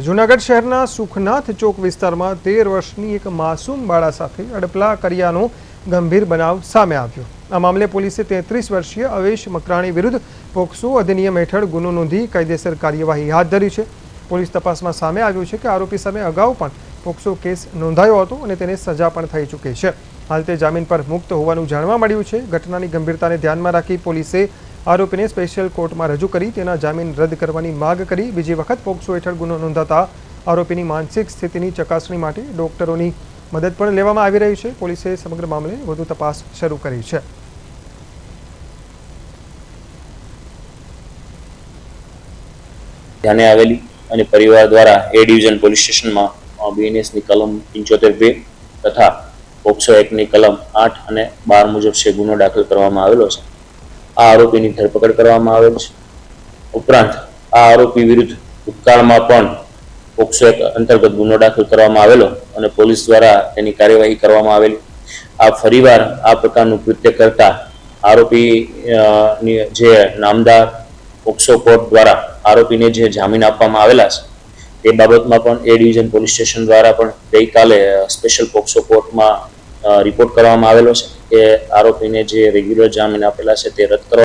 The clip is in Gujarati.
જૂનાગઢ શહેરના સુખનાથ ચોક વિસ્તારમાં 13 વર્ષની એક માસૂમ બાળા સાથે અડપલા કર્યાનો ગંભીર બનાવ સામે આવ્યો। આ મામલે પોલીસે 33 વર્ષીય અવેશ મકરાણી વિરુદ્ધ પોક્સો અધિનિયમ હેઠળ ગુનો નોંધી કાયદેસર કાર્યવાહી હાથ ધરી છે। પોલીસ તપાસમાં સામે આવ્યું છે કે આરોપી સામે અગાઉ પણ પોક્સો કેસ નોંધાયો હતો અને તેને સજા પણ થઈ ચૂકી છે। હાલ તે જામીન પર મુક્ત હોવાનું જાણવા મળ્યું છે। ઘટનાની ગંભીરતાને ધ્યાનમાં રાખી પોલીસે આરોપીને સ્પેશિયલ કોર્ટમાં રજૂ કરી તેના જામીન રદ કરવાની માંગ કરી। બીજી વખત પોક્સો હેઠળ ગુનો નોંધાતા આરોપીની માનસિક સ્થિતિની ચકાસણી માટે ડોક્ટરોની મદદ પણ લેવામાં આવી રહી છે। પોલીસે સમગ્ર મામલે વધુ તપાસ શરૂ કરી છે। ધ્યાને આવેલી અને પરિવાર દ્વારા એ ડિવિઝન પોલીસ સ્ટેશનમાં બીએનએસની કલમ 75(2) તથા પોક્સો એક્ટની કલમ 8 અને 12 મુજબ છે ગુનો દાખલ કરવામાં આવેલો છે। આ આરોપીની ધરપકડ કરવામાં આવેલ છે। ઉપરાંત આ આરોપી વિરુદ્ધ ભૂતકાળમાં પણ પોક્સો એક્ટ અંતર્ગત ગુનો દાખલ કરવામાં આવેલો અને પોલીસ દ્વારા તેની કાર્યવાહી કરવામાં આવેલી। આ ફરીવાર આ પ્રકારનું કૃત્ય કરતા આરોપી જે નામદાર પોક્સો કોર્ટ દ્વારા આરોપીને જે જામીન આપવામાં આવેલા છે તે બાબતમાં પણ એ ડિવિઝન પોલીસ સ્ટેશન દ્વારા પણ ગઈકાલે સ્પેશિયલ પોક્સો કોર્ટમાં રિપોર્ટ કરવામાં આવેલો છે કે આરોપીને જે રેગ્યુલર જામીન આપેલા છે તે રદ કરવા